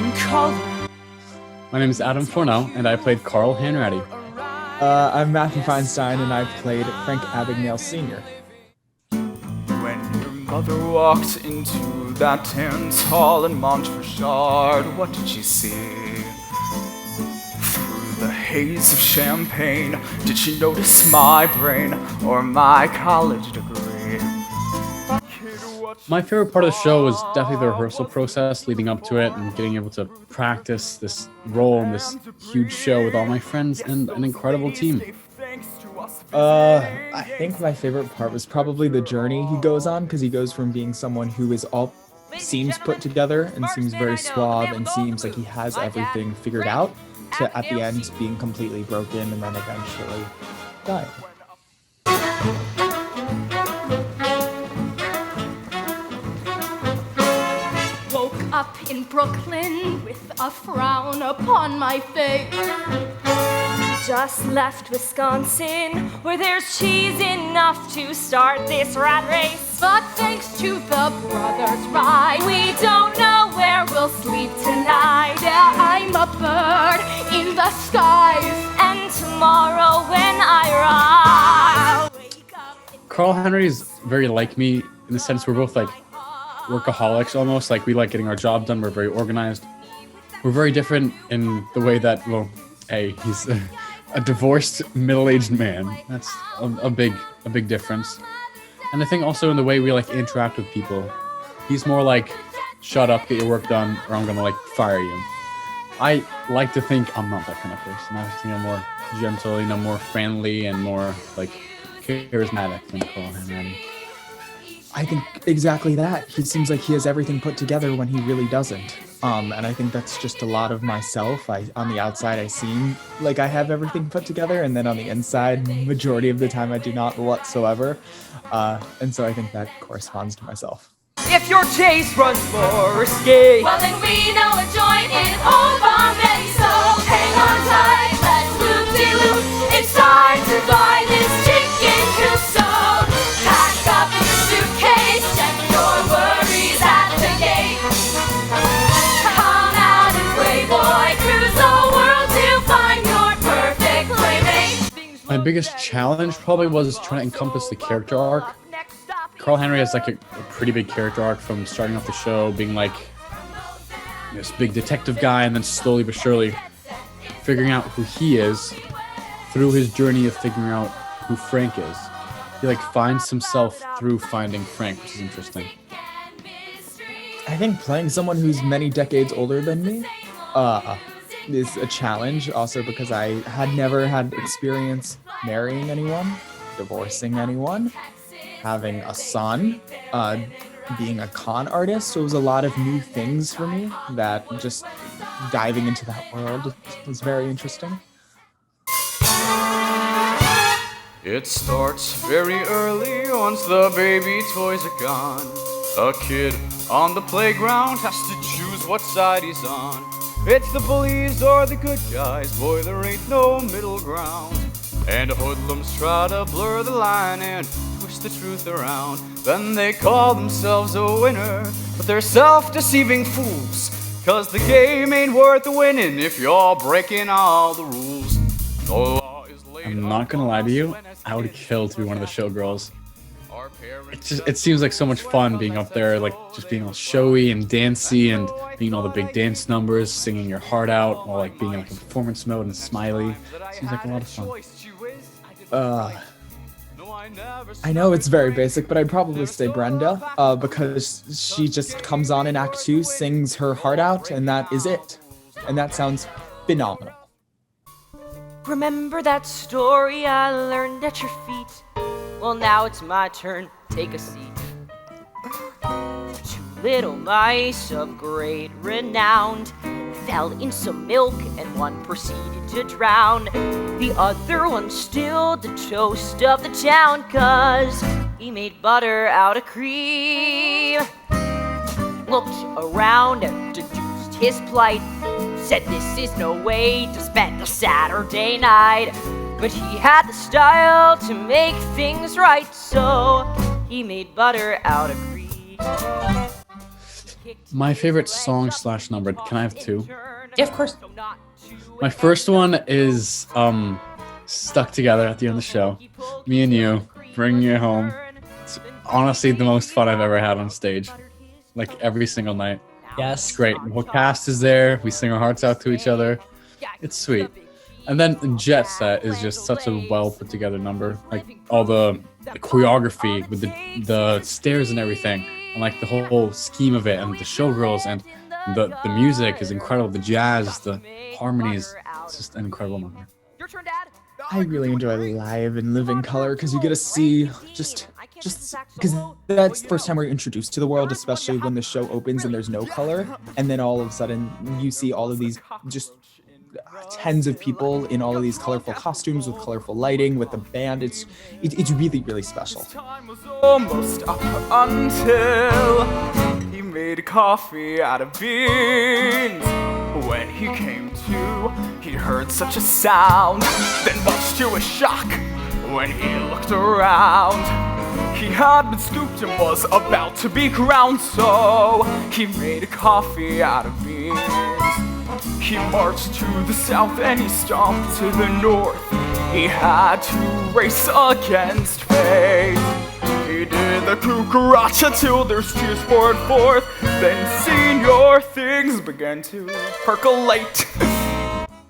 living color. My name is Adam Fornell, and I played Carl Hanratty. I'm Matthew Feinstein, and I played Frank Abagnale Sr. When your mother walked into that dance hall in Montfauchard, what did she see? Through the haze of champagne, did she notice my brain or my college degree? My favorite part of the show was definitely the rehearsal process leading up to it and getting able to practice this role in this huge show with all my friends and an incredible team. I think my favorite part was probably the journey he goes on, because he goes from being someone who seems put together and seems very suave and seems like he has everything figured out, to at the end being completely broken and then eventually dying. Up in Brooklyn with a frown upon my face. Just left Wisconsin, where there's cheese enough to start this rat race. But thanks to the brothers ride, We don't know where we'll sleep tonight. yeah, I'm a bird in the skies. And tomorrow when I rise, wake up in Carl Henry is very like me in the sense we're both like workaholics almost. Like, we like getting our job done. We're very organized. We're very different in the way that, well, he's a divorced middle-aged man. That's a big difference. And I think also in the way we like interact with people. He's more like, shut up, get your work done, or I'm gonna like fire you. I like to think I'm not that kind of person. I think I'm more gentle, more friendly and more like charismatic than Carl Henry. I think exactly that. He seems like he has everything put together when he really doesn't. And I think that's just a lot of myself. On the outside, I seem like I have everything put together, and then on the inside, majority of the time, I do not whatsoever. And so I think that corresponds to myself. If your taste runs more risque, well then we know a joint in Old Bombay. So hang on tight, let's loop-de-loop. It's time to buy this chicken coop. So pack up your suitcase, check your worries at the gate. Come out and Playboy, cruise the world to find your perfect playmate. My biggest challenge probably was trying to encompass the character arc. Carl Henry has like a pretty big character arc from starting off the show being like this big detective guy, and then slowly but surely figuring out who he is through his journey of figuring out who Frank is. He like finds himself through finding Frank, which is interesting. I think playing someone who's many decades older than me is a challenge, also because I had never had experience marrying anyone, divorcing anyone, having a son, being a con artist. So it was a lot of new things for me that just diving into that world was very interesting. it starts very early once the baby toys are gone. A kid on the playground has to choose what side he's on. It's the bullies or the good guys, boy, there ain't no middle ground. And hoodlums try to blur the line and twist the truth around. Then they call themselves a winner, but they're self-deceiving fools. 'Cause the game ain't worth winning if you're breaking all the rules. The law is laid I'm not gonna lie to you, I would kill to be one of the showgirls. It seems like so much fun being up there, like just being all showy and dancey and being all the big dance numbers, singing your heart out, while like being in like a performance mode and smiley. Seems like a lot of fun. I know it's very basic, but I'd probably say Brenda, because she just comes on in Act 2, sings her heart out, and that is it. And that sounds phenomenal. Remember that story I learned at your feet? Well, now it's my turn. Take a seat. Two little mice of great renown fell in some milk, and one proceeded to drown. The other one still the toast of the town, 'cause he made butter out of cream. Looked around and deduced his plight, said this is no way to spend a Saturday night. But he had the style to make things right, so he made butter out of greed. My favorite song slash number. Can I have two? Yeah, of course. My first one is Stuck Together at the end of the show. Me and You, Bringing You Home. It's honestly the most fun I've ever had on stage. Like every single night. Yes. It's great. The whole cast is there. We sing our hearts out to each other. It's sweet. And then Jet Set is just such a well put together number. Like all the choreography with the stairs and everything. And like the whole scheme of it and the showgirls and the music is incredible. The jazz, the harmonies. It's just an incredible number. Your turn, Dad. I really enjoy Live in Living Color because you get to see just because that's the first time we're introduced to the world, especially when the show opens and there's no color, and then all of a sudden you see all of these just tens of people in all of these colorful costumes with colorful lighting with the band. It's really, really special. Time was almost up until he made coffee out of beans. When he came to, he heard such a sound, then much to his shock, when he looked around, he had been scooped and was about to be ground, so he made coffee out of beans. He marched to the south and he stomped to the north. He had to race against fate. He did the cucaracha till there's tears poured forth. Then senior things began to percolate.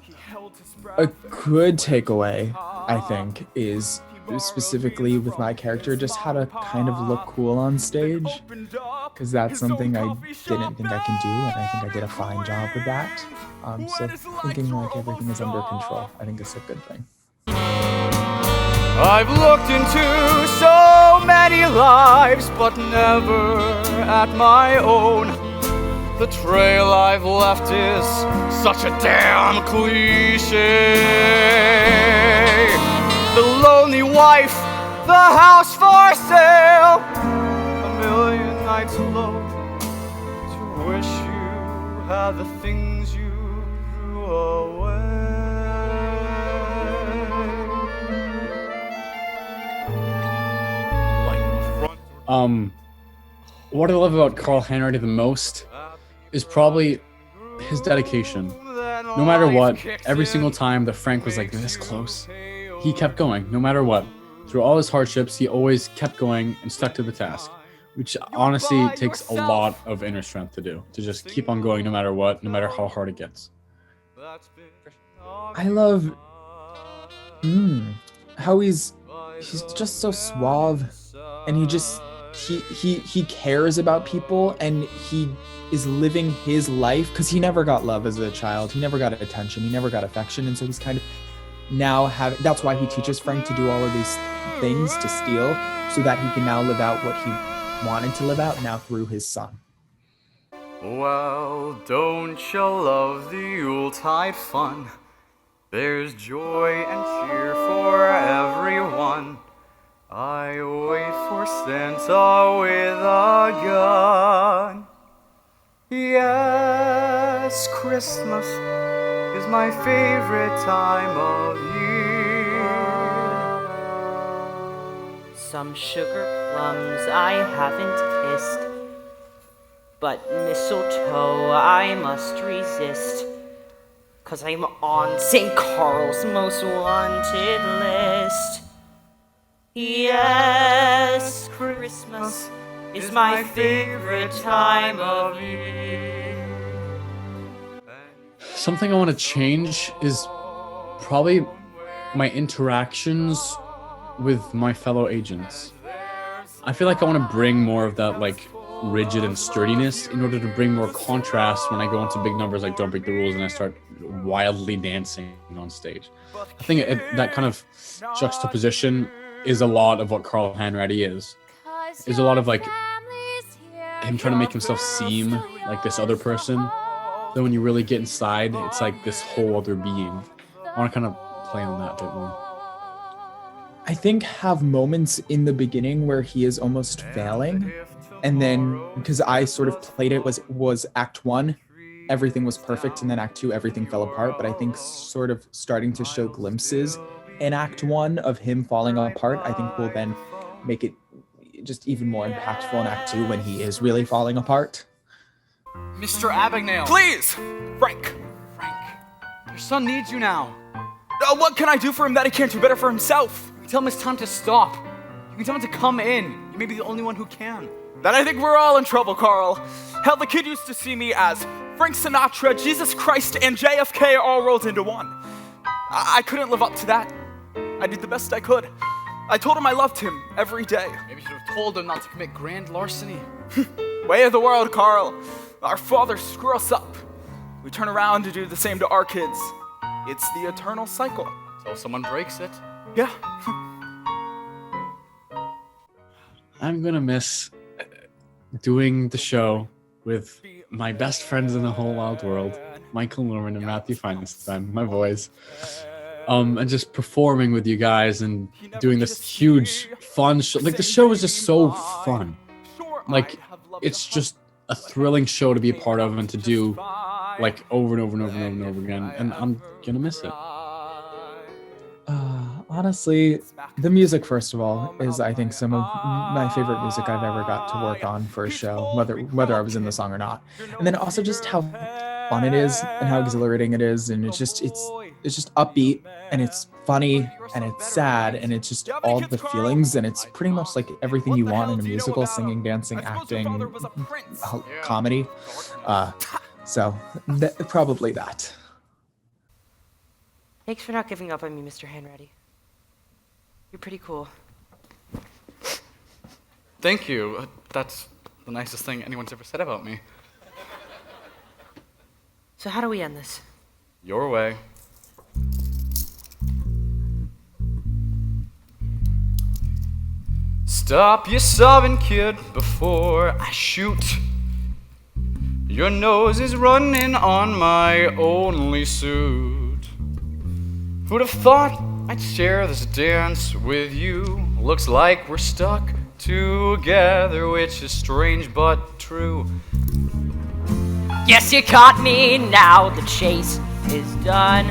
He held his breath. A good takeaway, I think, is specifically with my character, just how to kind of look cool on stage, because that's something I didn't think I can do, and I think I did a fine job with that. So thinking like everything is under control, I think is a good thing. I've looked into so many lives, but never at my own. The trail I've left is such a damn cliche. The lonely wife, the house for sale, a million nights alone to wish you had the things you threw away. What I love about Carl Hanratty the most is probably his dedication. No matter what, every single time that Frank was like this close, he kept going, no matter what. Through all his hardships, he always kept going and stuck to the task, which honestly takes a lot of inner strength to do, to just keep on going no matter what, no matter how hard it gets. I love how he's just so suave, and he cares about people, and he is living his life because he never got love as a child. He never got attention. He never got affection, and so he's kind of now that's why he teaches Frank to do all of these things to steal, so that he can now live out what he wanted to live out now through his son. Well, don't you love the Yuletide fun? There's joy and cheer for everyone. I wait for Santa with a gun. Yes, Christmas is my favorite time of year. Some sugar plums I haven't kissed, but mistletoe I must resist, 'cause I'm on St. Carl's most wanted list. Yes, Christmas is my favorite time of year. Something I want to change is probably my interactions with my fellow agents. I feel like I want to bring more of that like rigid and sturdiness in order to bring more contrast when I go into big numbers like Don't Break the Rules and I start wildly dancing on stage. I think that kind of juxtaposition is a lot of what Carl Hanratty is. There's a lot of like him trying to make himself seem like this other person. Then when you really get inside, it's like this whole other being. I want to kind of play on that a bit more. I think have moments in the beginning where he is almost failing, and then because I sort of played it was Act 1, everything was perfect, and then Act 2, everything fell apart. But I think sort of starting to show glimpses in Act 1 of him falling apart, I think will then make it just even more impactful in Act 2 when he is really falling apart. Mr. Abagnale. Please! Frank! Frank, your son needs you now. What can I do for him that he can't do better for himself? You can tell him it's time to stop. You can tell him to come in. You may be the only one who can. Then I think we're all in trouble, Carl. Hell, the kid used to see me as Frank Sinatra, Jesus Christ, and JFK all rolled into one. I couldn't live up to that. I did the best I could. I told him I loved him every day. Maybe you should have told him not to commit grand larceny. Way of the world, Carl. Our fathers screw us up. We turn around to do the same to our kids. It's the eternal cycle. Till someone breaks it. Yeah. I'm gonna miss doing the show with my best friends in the whole wide world, Michael Norman and Matthew Feinstein, my boys. And just performing with you guys and doing this huge fun show. Like, the show is just so fun. Like, it's just a thrilling show to be a part of and to do, like, over and over and over and over and over again. And I'm gonna miss it. Honestly, the music, first of all, is, I think, some of my favorite music I've ever got to work on for a show, whether I was in the song or not. And then also just how fun it is and how exhilarating it is, and it's just upbeat, and it's funny, and it's sad, and it's just all the feelings, and it's pretty much like everything you want in a musical: singing, dancing, acting, comedy. So probably that. Thanks for not giving up on me, Mr. Hanratty. You're pretty cool. Thank you. That's the nicest thing anyone's ever said about me. So how do we end this? Your way. Stop your sobbing, kid, before I shoot. Your nose is running on my only suit. Who'd have thought I'd share this dance with you? Looks like we're stuck together, which is strange but true. Yes, you caught me, now the chase is done.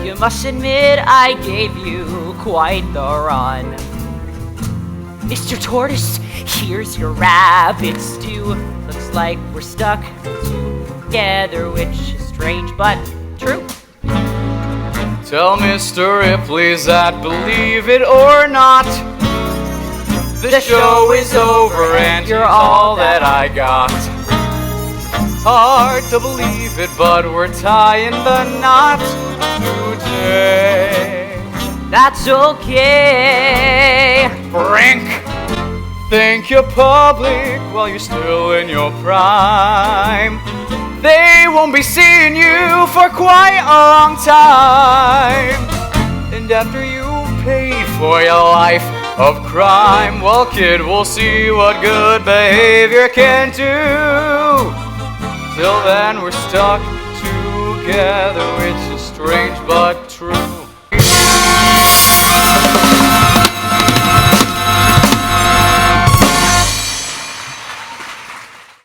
You must admit I gave you quite the run. Mr. Tortoise, here's your rabbit stew. Looks like we're stuck together, which is strange but true. Tell Mr. Ripley's that, believe it or not, the show is over and you're all that I got. Hard to believe it, but we're tying the knot today. That's okay. Frank, thank your public while you're still in your prime. They won't be seeing you for quite a long time. And after you pay for your life of crime, well, kid, we'll see what good behavior can do. Till then, we're stuck together, which is strange but true.